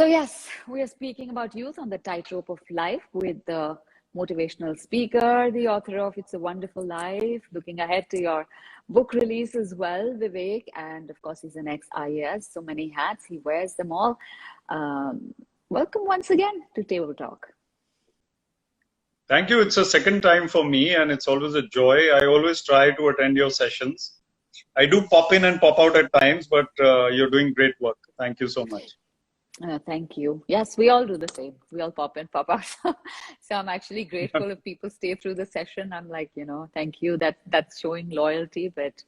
So yes, we are speaking about youth on the tightrope of life with the motivational speaker, the author of It's a Wonderful Life, looking ahead to your book release as well, Vivek. And of course, he's an ex-IAS, so many hats, he wears them all. Welcome once again to Table Talk. Thank you. It's a second time for me, and it's always a joy. I always try to attend your sessions. I do pop in and pop out at times, but you're doing great work. Thank you so much. Thank you. Yes, we all do the same. We all pop in, pop out. So I'm actually grateful if people stay through the session. I'm like, thank you. That's showing loyalty. But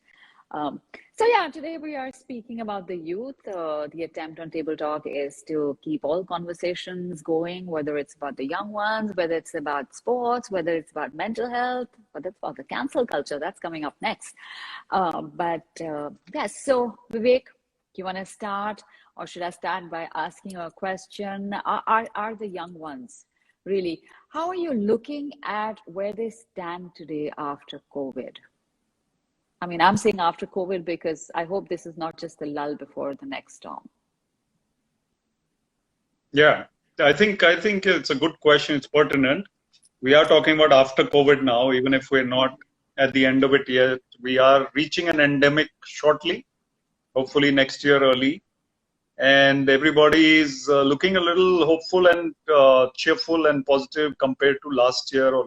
so yeah, today we are speaking about the youth. The attempt on Table Talk is to keep all conversations going, whether it's about the young ones, whether it's about sports, whether it's about mental health, whether it's about the cancel culture. That's coming up next. Yes, so Vivek, you want to start? Or should I start by asking a question? Are the young ones really, how are you looking at where they stand today after COVID? I mean, I'm saying after COVID because I hope this is not just the lull before the next storm. Yeah, I think it's a good question. It's pertinent. We are talking about after COVID now, even if we're not at the end of it yet. We are reaching an endemic shortly, hopefully next year early. And everybody is looking a little hopeful and cheerful and positive compared to last year or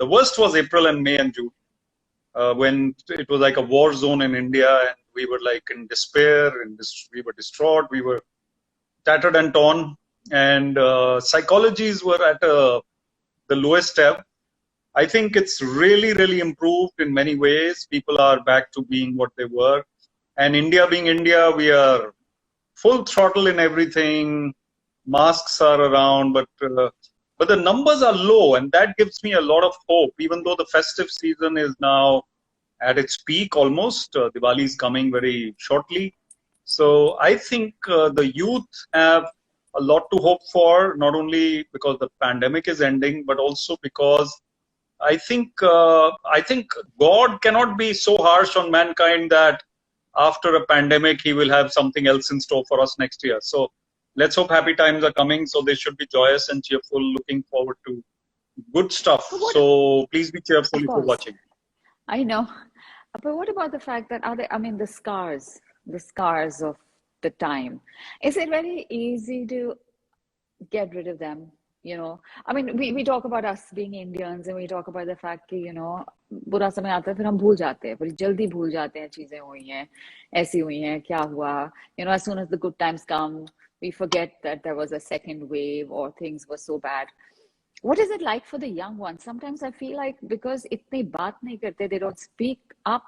the worst was April and May and June, when it was like a war zone in India, and we were like in despair, and we were distraught, we were tattered and torn, and psychologies were at the lowest ebb. I think it's really, really improved in many ways. People are back to being what they were. And India being India, we are full throttle in everything. Masks are around, but the numbers are low, and that gives me a lot of hope. Even though the festive season is now at its peak almost, Diwali is coming very shortly. So I think the youth have a lot to hope for, not only because the pandemic is ending, but also because I think God cannot be so harsh on mankind that after a pandemic, he will have something else in store for us next year. So let's hope happy times are coming. So they should be joyous and cheerful, looking forward to good stuff. So please be cheerful if you're watching. I know. But what about the fact that the scars of the time, is it very easy to get rid of them? We talk about us being Indians, and we talk about the fact that, बुरा समय आता है फिर हम भूल जाते हैं, फिर जल्दी भूल जाते हैं चीजें हुई हैं, ऐसी हुई हैं, क्या हुआ, as soon as the good times come, we forget that there was a second wave or things were so bad. What is it like for the young ones? Sometimes I feel like because itni baat nahi karte, they don't speak up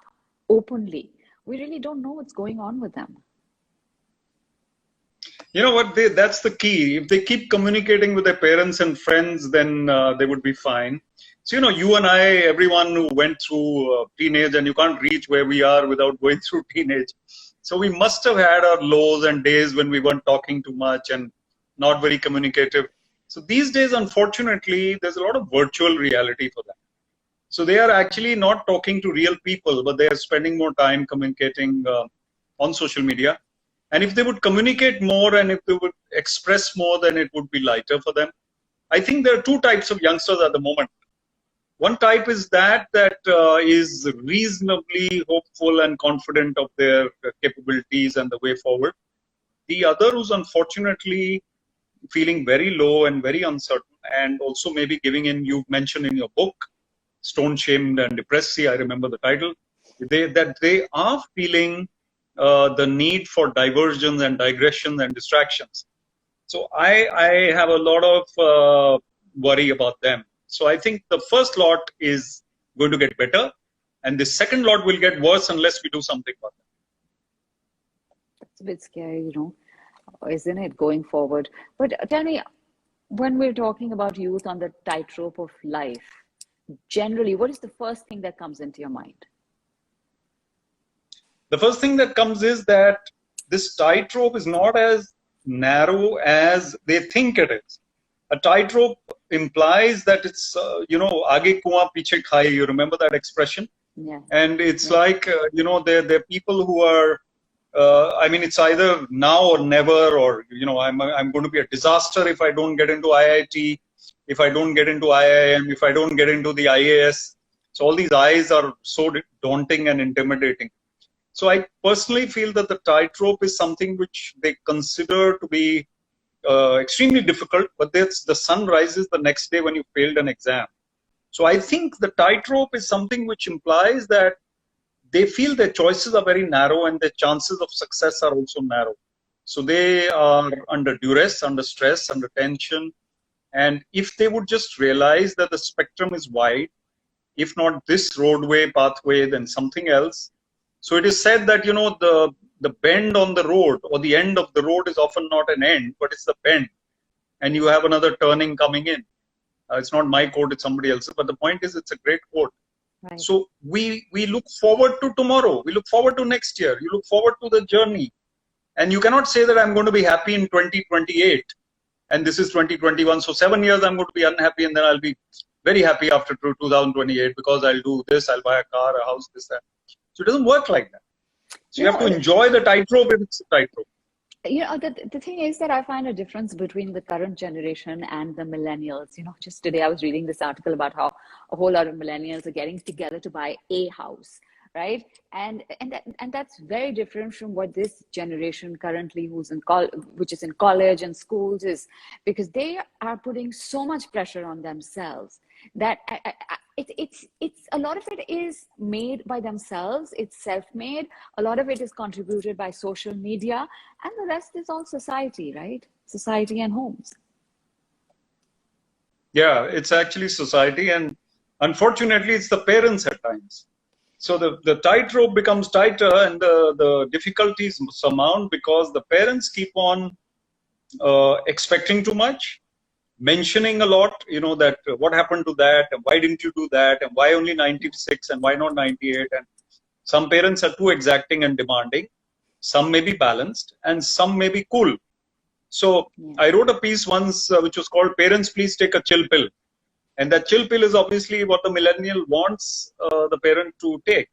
openly, we really don't know what's going on with them. You know what, that's the key. If they keep communicating with their parents and friends, then they would be fine. So, you and I, everyone who went through teenage, and you can't reach where we are without going through teenage. So we must have had our lows and days when we weren't talking too much and not very communicative. So these days, unfortunately, there's a lot of virtual reality for them. So they are actually not talking to real people, but they are spending more time communicating on social media. And if they would communicate more and if they would express more, then it would be lighter for them. I think there are two types of youngsters at the moment. One type is that is reasonably hopeful and confident of their capabilities and the way forward. The other who's unfortunately feeling very low and very uncertain, and also maybe giving in, you've mentioned in your book, Stone Shamed and Depressed, I remember the title, that they are feeling the need for diversions and digressions and distractions. So I have a lot of worry about them. So I think the first lot is going to get better, and the second lot will get worse unless we do something about it. That's a bit scary, isn't it, going forward? But tell me, when we're talking about youth on the tightrope of life, generally, what is the first thing that comes into your mind? The first thing that comes is that this tightrope is not as narrow as they think it is. A tightrope implies that it's, aage kuan piche khai. You remember that expression? Yeah. And it's like, there are people who are I mean, it's either now or never, or, I'm going to be a disaster if I don't get into IIT, if I don't get into IIM, if I don't get into the IAS. So all these I's are so daunting and intimidating. So I personally feel that the tightrope is something which they consider to be extremely difficult, but that's the sun rises the next day when you failed an exam. So I think the tightrope is something which implies that they feel their choices are very narrow and their chances of success are also narrow. So they are under duress, under stress, under tension. And if they would just realize that the spectrum is wide, if not this roadway, pathway, then something else. So it is said that, the bend on the road or the end of the road is often not an end, but it's the bend. And you have another turning coming in. It's not my quote, it's somebody else's. But the point is, it's a great quote. Right. So we look forward to tomorrow. We look forward to next year. You look forward to the journey. And you cannot say that I'm going to be happy in 2028 and this is 2021. So 7 years I'm going to be unhappy and then I'll be very happy after 2028 because I'll do this, I'll buy a car, a house, this, that. So it doesn't work like that. So you have to enjoy the tightrope if it's a tightrope. The thing is that I find a difference between the current generation and the millennials. Just today I was reading this article about how a whole lot of millennials are getting together to buy a house, right? And that's very different from what this generation currently which is in college and schools is, because they are putting so much pressure on themselves that it's a lot of it is made by themselves. It's self-made. A lot of it is contributed by social media, and the rest is all society, right? Society and homes. Yeah, it's actually society, and unfortunately, it's the parents at times. So the tightrope becomes tighter, and the difficulties surmount because the parents keep on expecting too much, mentioning a lot, that what happened to that, and why didn't you do that, and why only 96 and why not 98. And some parents are too exacting and demanding. Some may be balanced and some may be cool. So I wrote a piece once which was called Parents, Please Take a Chill Pill. And that chill pill is obviously what the millennial wants the parent to take.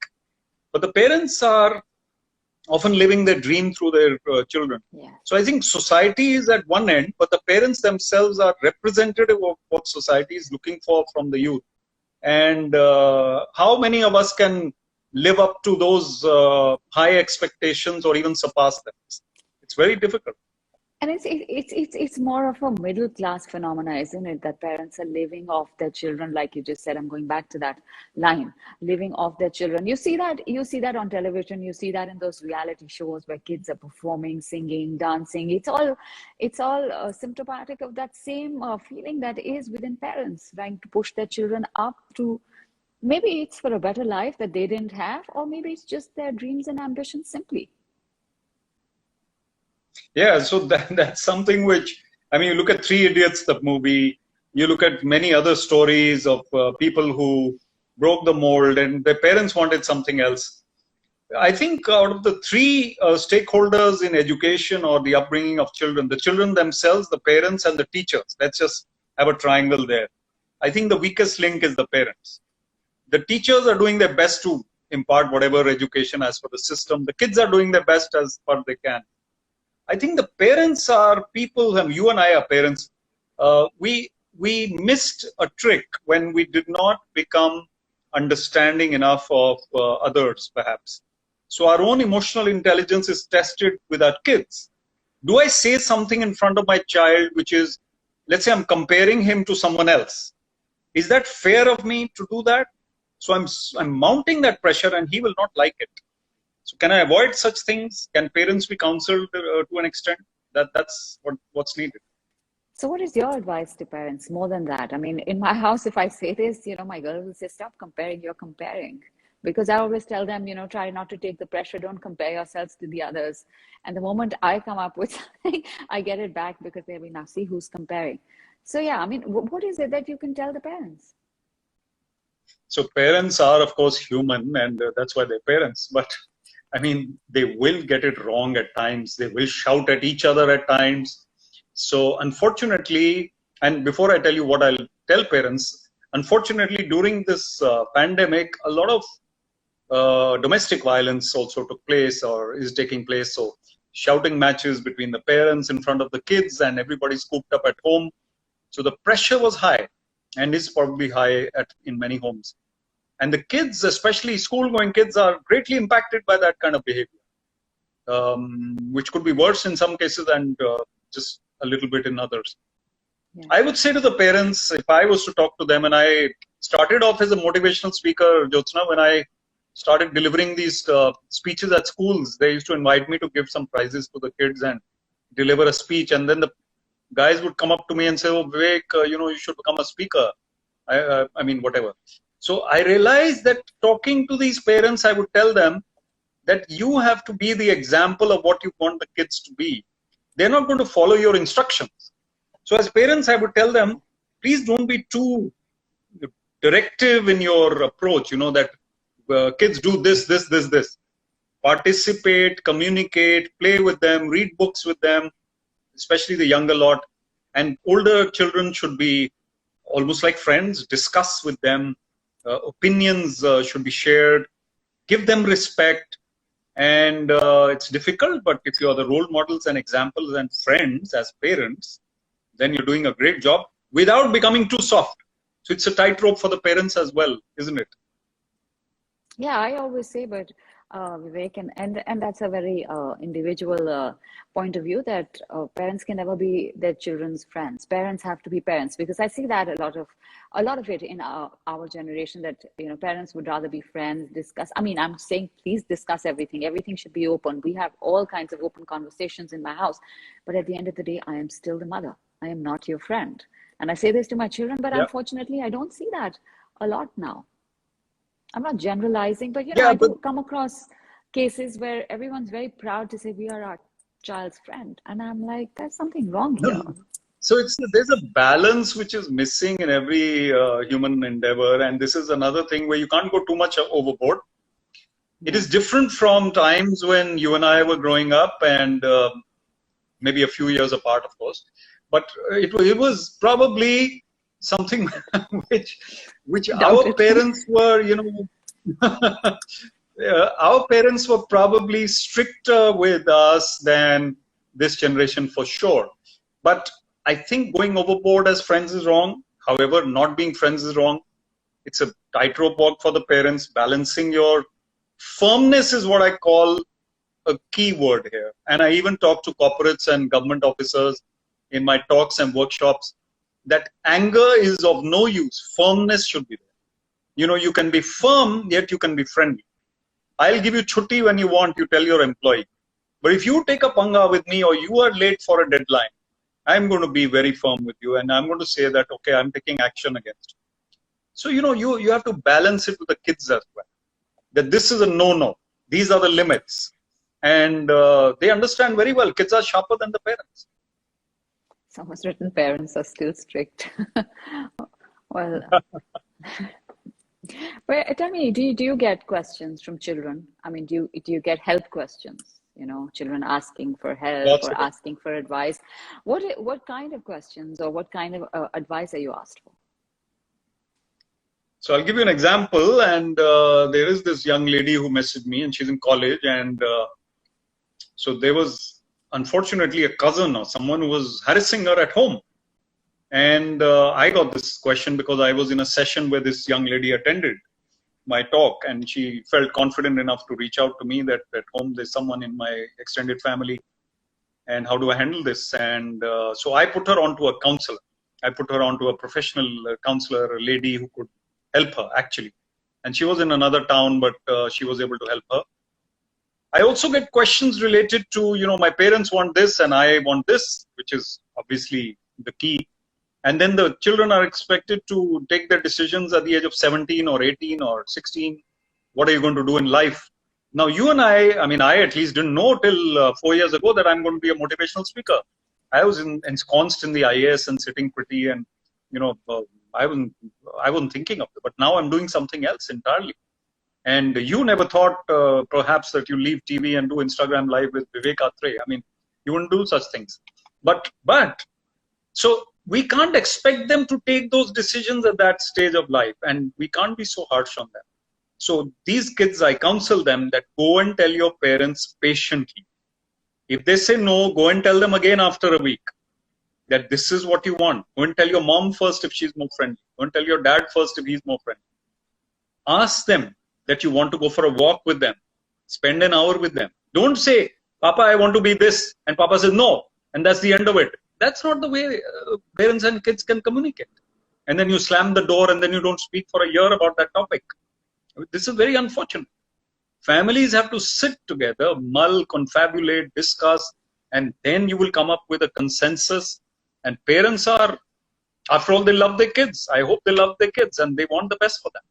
But the parents are often living their dream through their children. Yeah. So I think society is at one end, but the parents themselves are representative of what society is looking for from the youth. And how many of us can live up to those high expectations or even surpass them? It's very difficult. And it's more of a middle class phenomena, isn't it? That parents are living off their children, like you just said. I'm going back to that line, living off their children. You see that on television. You see that in those reality shows where kids are performing, singing, dancing. It's all symptomatic of that same feeling that is within parents, trying to push their children up to. Maybe it's for a better life that they didn't have, or maybe it's just their dreams and ambitions simply. Yeah, so that's something which, you look at Three Idiots, the movie, you look at many other stories of people who broke the mold and their parents wanted something else. I think out of the three stakeholders in education or the upbringing of children, the children themselves, the parents and the teachers, let's just have a triangle there. I think the weakest link is the parents. The teachers are doing their best to impart whatever education as per the system. The kids are doing their best as far as they can. I think the parents are people, and you and I are parents. We missed a trick when we did not become understanding enough of others, perhaps. So our own emotional intelligence is tested with our kids. Do I say something in front of my child, which is, let's say I'm comparing him to someone else? Is that fair of me to do that? So I'm mounting that pressure and he will not like it. So can I avoid such things? Can parents be counseled to an extent? That's what's needed. So what is your advice to parents more than that? I mean, in my house, if I say this, my girl will say, stop comparing, you're comparing. Because I always tell them, try not to take the pressure, don't compare yourselves to the others. And the moment I come up with something, I get it back because they'll be, now see who's comparing. So yeah, I mean, what is it that you can tell the parents? So parents are, of course, human, and that's why they're parents. But I mean, they will get it wrong at times. They will shout at each other at times. So unfortunately, and before I tell you what I'll tell parents, unfortunately, during this pandemic, a lot of domestic violence also took place or is taking place. So shouting matches between the parents in front of the kids and everybody scooped up at home. So the pressure was high and is probably high in many homes. And the kids, especially school-going kids, are greatly impacted by that kind of behavior, which could be worse in some cases and just a little bit in others. Yeah. I would say to the parents, if I was to talk to them, and I started off as a motivational speaker, Jyotsna, when I started delivering these speeches at schools, they used to invite me to give some prizes to the kids and deliver a speech. And then the guys would come up to me and say, oh, Vivek, you should become a speaker. I mean, whatever. So I realized that talking to these parents, I would tell them that you have to be the example of what you want the kids to be. They're not going to follow your instructions. So as parents, I would tell them, please don't be too directive in your approach, that kids do this. Participate, communicate, play with them, read books with them, especially the younger lot. And older children should be almost like friends, discuss with them. Opinions should be shared, give them respect. And it's difficult, but if you are the role models and examples and friends as parents, then you're doing a great job without becoming too soft. So it's a tightrope for the parents as well, isn't it? Yeah, I always say, but Vivek, and that's a very individual point of view that parents can never be their children's friends. Parents have to be parents, because I see that a lot of it in our generation, that parents would rather be friends, discuss. I mean, I'm saying please discuss everything. Everything should be open. We have all kinds of open conversations in my house, but at the end of the day, I am still the mother. I am not your friend, and I say this to my children. But unfortunately, I don't see that a lot now. I'm not generalizing, but I do come across cases where everyone's very proud to say we are our child's friend, and I'm like, there's something wrong here. So there's a balance which is missing in every human endeavor, and this is another thing where you can't go too much overboard. It is different from times when you and I were growing up, and maybe a few years apart, of course. But it was probably something which our parents were, our parents were probably stricter with us than this generation for sure. But I think going overboard as friends is wrong. However, not being friends is wrong. It's a tightrope walk for the parents. Balancing your firmness is what I call a key word here. And I even talk to corporates and government officers in my talks and workshops that anger is of no use. Firmness should be there. You can be firm, yet you can be friendly. I'll give you chutti when you want, you tell your employee. But if you take a panga with me or you are late for a deadline, I'm going to be very firm with you, and I'm going to say that, okay, I'm taking action against you. So, you have to balance it with the kids as well. That this is a no-no. These are the limits. And they understand very well. Kids are sharper than the parents. Someone's written parents are still strict. Well, tell me, do you get questions from children? I mean, do you get help questions? Children asking for help or asking for advice. What kind of questions or what kind of advice are you asked for? So I'll give you an example. And there is this young lady who messaged me, and she's in college. And so there was, unfortunately, a cousin or someone who was harassing her at home. And I got this question because I was in a session where this young lady attended my talk, and she felt confident enough to reach out to me that at home there's someone in my extended family, and how do I handle this? And so I put her onto a counselor. I put her onto a professional counselor, a lady who could help her actually. And she was in another town, but she was able to help her. I also get questions related to, my parents want this and I want this, which is obviously the key. And then the children are expected to take their decisions at the age of 17 or 18 or 16. What are you going to do in life? Now, you and I at least didn't know till 4 years ago that I'm going to be a motivational speaker. I was ensconced in the IAS and sitting pretty, and, I wasn't thinking of it. But now I'm doing something else entirely. And you never thought perhaps that you leave TV and do Instagram Live with Vivek Atray. I mean, you wouldn't do such things. But so we can't expect them to take those decisions at that stage of life. And we can't be so harsh on them. So these kids, I counsel them that go and tell your parents patiently. If they say no, go and tell them again after a week that this is what you want. Go and tell your mom first if she's more friendly. Go and tell your dad first if he's more friendly. Ask them that you want to go for a walk with them. Spend an hour with them. Don't say, Papa, I want to be this. And Papa says no. And that's the end of it. That's not the way parents and kids can communicate. And then you slam the door and then you don't speak for a year about that topic. This is very unfortunate. Families have to sit together, mull, confabulate, discuss, and then you will come up with a consensus. And parents are, after all, they love their kids. I hope they love their kids and they want the best for them.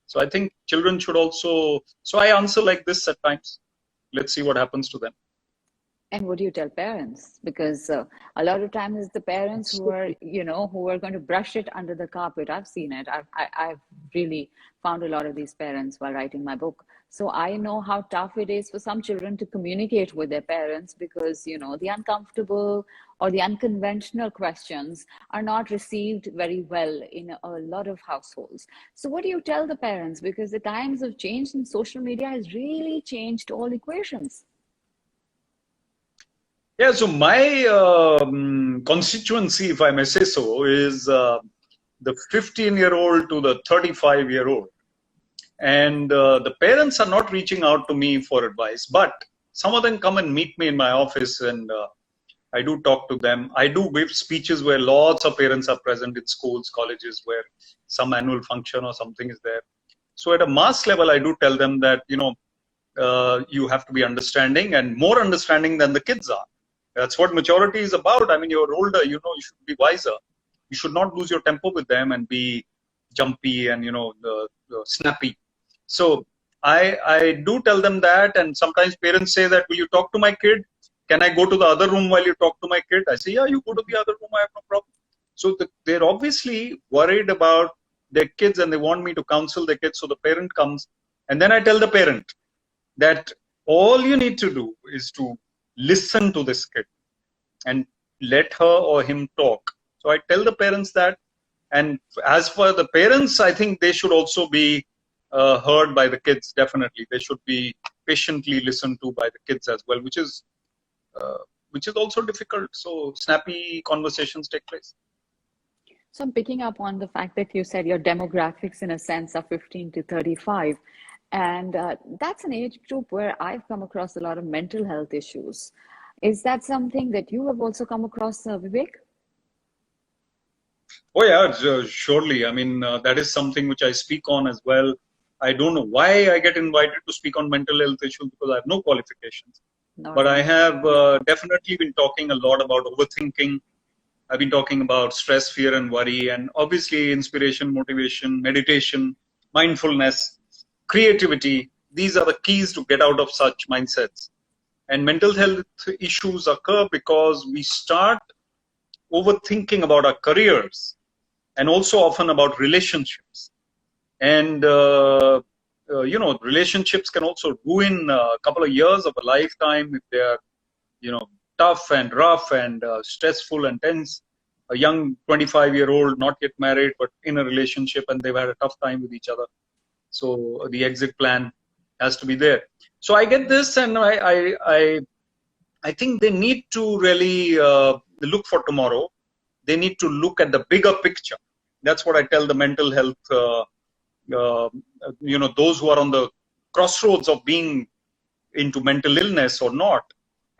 So I think children should also, so I answer like this at times. Let's see what happens to them. And what do you tell parents? Because a lot of times it's the parents who are, who are going to brush it under the carpet. I've seen it. I've really found a lot of these parents while writing my book. So I know how tough it is for some children to communicate with their parents because, the uncomfortable or the unconventional questions are not received very well in a lot of households. So what do you tell the parents? Because the times have changed and social media has really changed all equations. Yeah, so my constituency, if I may say so, is the 15-year-old to the 35-year-old. And the parents are not reaching out to me for advice, but some of them come and meet me in my office and I do talk to them. I do give speeches where lots of parents are present in schools, colleges, where some annual function or something is there. So at a mass level, I do tell them that, you have to be understanding and more understanding than the kids are. That's what maturity is about. I mean, you're older, you should be wiser. You should not lose your temper with them and be jumpy and, snappy. So I do tell them that. And sometimes parents say that, will you talk to my kid? Can I go to the other room while you talk to my kid? I say, yeah, you go to the other room. I have no problem. So they're obviously worried about their kids and they want me to counsel their kids. So the parent comes and then I tell the parent that all you need to do is to listen to this kid and let her or him talk. So I tell the parents that. And as for the parents, I think they should also be heard by the kids. Definitely, they should be patiently listened to by the kids as well, which is also difficult. So snappy conversations take place. So I'm picking up on the fact that you said your demographics, in a sense, are 15 to 35. And that's an age group where I've come across a lot of mental health issues. Is that something that you have also come across, Vivek? Oh yeah, surely. I mean, that is something which I speak on as well. I don't know why I get invited to speak on mental health issues because I have no qualifications. But I have definitely been talking a lot about overthinking. I've been talking about stress, fear, and worry, and obviously inspiration, motivation, meditation, mindfulness, creativity. These are the keys to get out of such mindsets. And mental health issues occur because we start overthinking about our careers and also often about relationships. And, relationships can also ruin a couple of years of a lifetime if they're, tough and rough and stressful and tense. A young 25-year-old, not yet married, but in a relationship and they've had a tough time with each other. So the exit plan has to be there. So I get this, and I think they need to really look for tomorrow. They need to look at the bigger picture. That's what I tell the mental health, those who are on the crossroads of being into mental illness or not.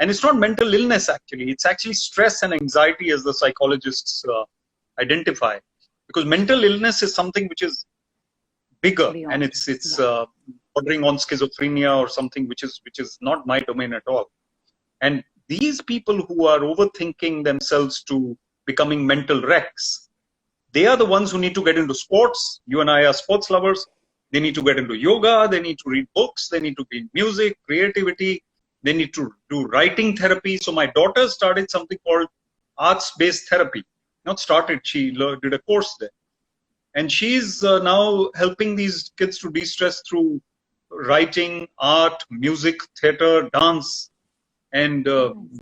And it's not mental illness, actually. It's actually stress and anxiety, as the psychologists identify. Because mental illness is something which is bigger, and it's bordering on schizophrenia or something which is not my domain at all. And these people who are overthinking themselves to becoming mental wrecks, they are the ones who need to get into sports. You and I are sports lovers. They need to get into yoga. They need to read books. They need to be in music, creativity. They need to do writing therapy. So my daughter started something called arts-based therapy. Not started, she did a course there. And she's now helping these kids to de-stress through writing, art, music, theater, dance. And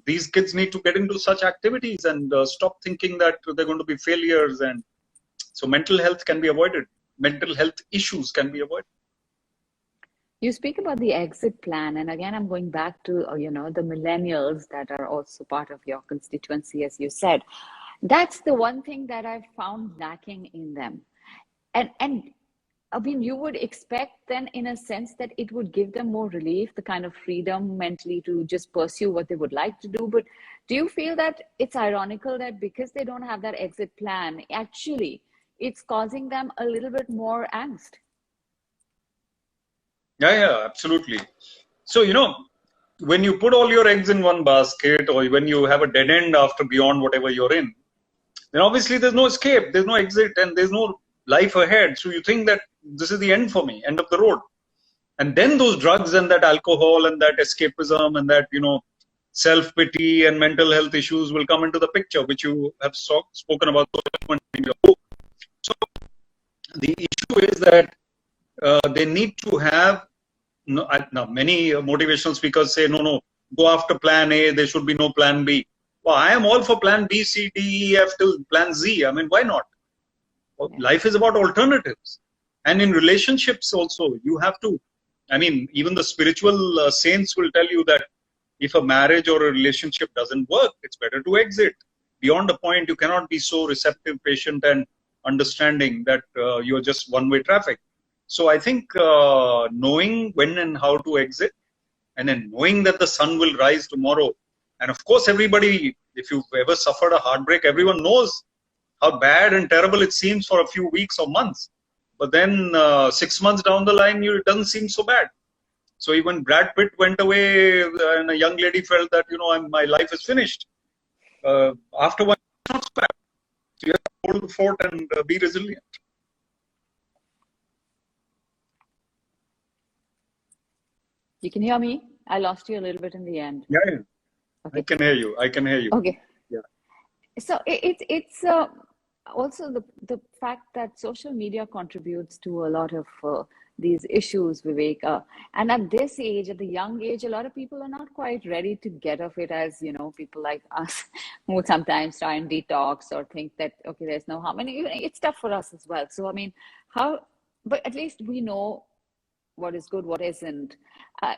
these kids need to get into such activities and stop thinking that they're going to be failures. And so mental health can be avoided. Mental health issues can be avoided. You speak about the exit plan, and again, I'm going back to the millennials that are also part of your constituency, as you said. That's the one thing that I've found lacking in them. And I mean, you would expect then, in a sense, that it would give them more relief, the kind of freedom mentally to just pursue what they would like to do. But do you feel that it's ironical that because they don't have that exit plan, actually, it's causing them a little bit more angst? Yeah, absolutely. So, when you put all your eggs in one basket, or when you have a dead end after beyond whatever you're in, then obviously there's no escape, there's no exit, and there's no life ahead. So you think that this is the end for me, end of the road. And then those drugs and that alcohol and that escapism and that, self-pity and mental health issues will come into the picture, which you have spoken about in your book. So the issue is that they need to have, now many motivational speakers say, no, go after plan A, there should be no plan B. Well, I am all for plan B, C, D, E, F till plan Z. I mean, why not? Well, life is about alternatives. And in relationships also, you have to, I mean, even the spiritual saints will tell you that if a marriage or a relationship doesn't work, it's better to exit. Beyond a point, you cannot be so receptive, patient, and understanding that you're just one-way traffic. So I think knowing when and how to exit, and then knowing that the sun will rise tomorrow. And of course, everybody, if you've ever suffered a heartbreak, everyone knows how bad and terrible it seems for a few weeks or months. But then 6 months down the line, it doesn't seem so bad. So even Brad Pitt went away and a young lady felt that, my life is finished. After one, it's not so bad. So you have to hold the fort and be resilient. You can hear me? I lost you a little bit in the end. Yeah. Okay. I can hear you. Okay. Yeah. So it's also the fact that social media contributes to a lot of these issues, Vivek. And at this age, at the young age, a lot of people are not quite ready to get off it, as people like us who would sometimes try and detox or think that, okay, there's no harm. And it's tough for us as well. So, I mean, but at least we know what is good, what isn't.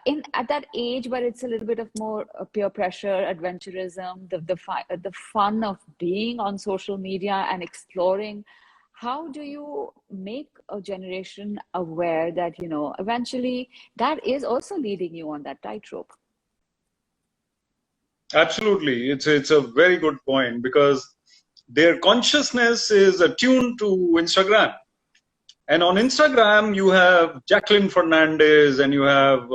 In at that age where it's a little bit of more peer pressure, adventurism, the fun of being on social media and exploring, how do you make a generation aware that eventually that is also leading you on that tightrope? Absolutely. It's a very good point, because their consciousness is attuned to Instagram. And on Instagram, you have Jacqueline Fernandez and you have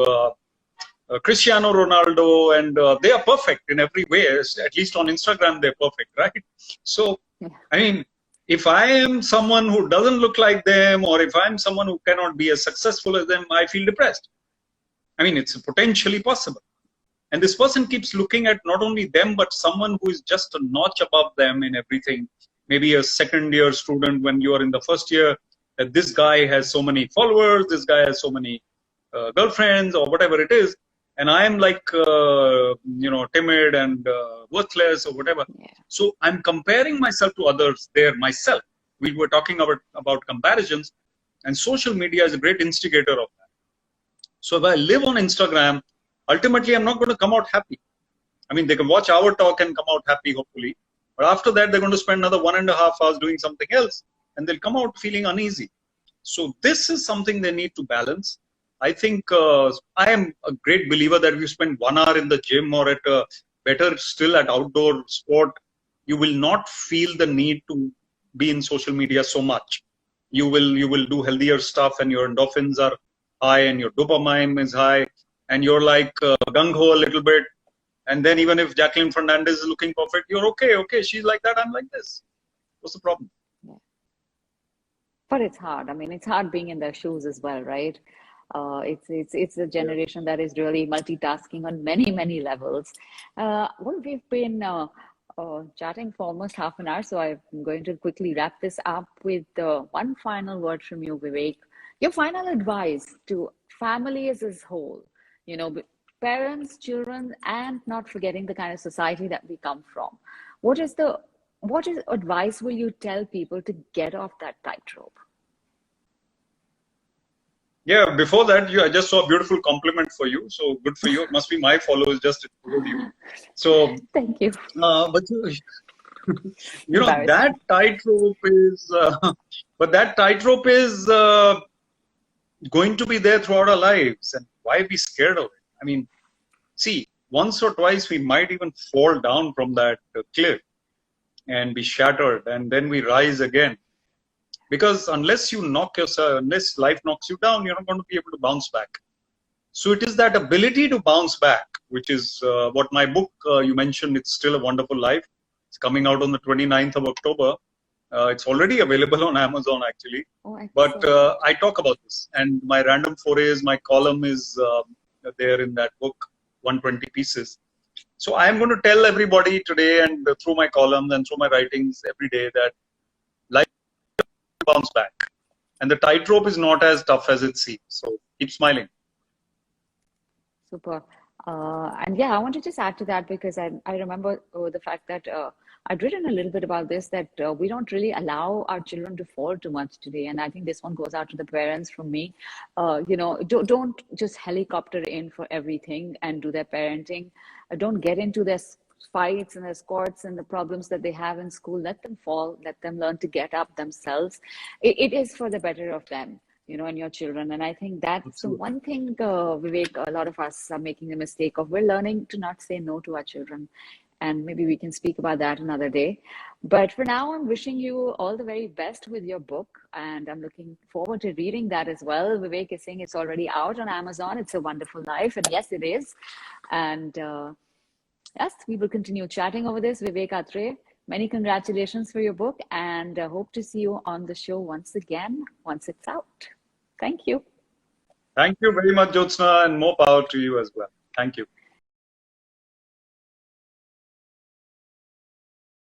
Cristiano Ronaldo, and they are perfect in every way. At least on Instagram, they're perfect, right? So, I mean, if I am someone who doesn't look like them, or if I'm someone who cannot be as successful as them, I feel depressed. I mean, it's potentially possible. And this person keeps looking at not only them, but someone who is just a notch above them in everything. Maybe a second year student when you are in the first year, that this guy has so many followers, this guy has so many girlfriends, or whatever it is. And I am like, timid and worthless or whatever. Yeah. So I'm comparing myself to others there myself. We were talking about comparisons, and social media is a great instigator of that. So if I live on Instagram, ultimately, I'm not going to come out happy. I mean, they can watch our talk and come out happy, hopefully. But after that, they're going to spend another 1.5 hours doing something else, and they'll come out feeling uneasy. So this is something they need to balance. I think I am a great believer that if you spend 1 hour in the gym, or better still at outdoor sport, you will not feel the need to be in social media so much. You will do healthier stuff, and your endorphins are high and your dopamine is high, and you're like gung-ho a little bit. And then even if Jacqueline Fernandez is looking perfect, you're okay, she's like that, I'm like this. What's the problem? Yeah. But it's hard. I mean, it's hard being in their shoes as well, right? It's a generation that is really multitasking on many levels. Well, we've been chatting for almost half an hour, so I'm going to quickly wrap this up with one final word from you, Vivek. Your final advice to families as a whole, parents, children, and not forgetting the kind of society that we come from. What advice will you tell people to get off that tightrope? Yeah, before that, I just saw a beautiful compliment for you. So good for you. It must be my followers just followed you. So, Thank you. but that Embarrassing. tightrope is, but that tightrope is going to be there throughout our lives. And why be scared of it? I mean, see, once or twice we might even fall down from that cliff and be shattered, and then we rise again. Because unless you knock yourself, unless life knocks you down, you're not going to be able to bounce back. So it is that ability to bounce back, which is what my book, you mentioned, It's Still a Wonderful Life. It's coming out on the 29th of October. It's already available on Amazon, actually. Oh, But excellent. I talk about this. And my random forays, my column is there in that book, 120 pieces. So I am going to tell everybody today, and through my columns and through my writings every day, that life will bounce back. And the tightrope is not as tough as it seems. So keep smiling. Super. And yeah, I want to just add to that because I remember the fact that I'd written a little bit about this, that we don't really allow our children to fall too much today. And I think this one goes out to the parents from me. Don't just helicopter in for everything and do their parenting. Don't get into their fights and their sports and the problems that they have in school. Let them fall, let them learn to get up themselves. It is for the better of them, and your children. And I think that's the Absolutely. one thing, Vivek, a lot of us are making the mistake of. We're learning to not say no to our children. And maybe we can speak about that another day. But for now, I'm wishing you all the very best with your book. And I'm looking forward to reading that as well. Vivek is saying it's already out on Amazon. It's a Wonderful Life. And yes, it is. And yes, we will continue chatting over this. Vivek Atray, many congratulations for your book. And hope to see you on the show once again, once it's out. Thank you. Thank you very much, Jyotsna, and more power to you as well. Thank you.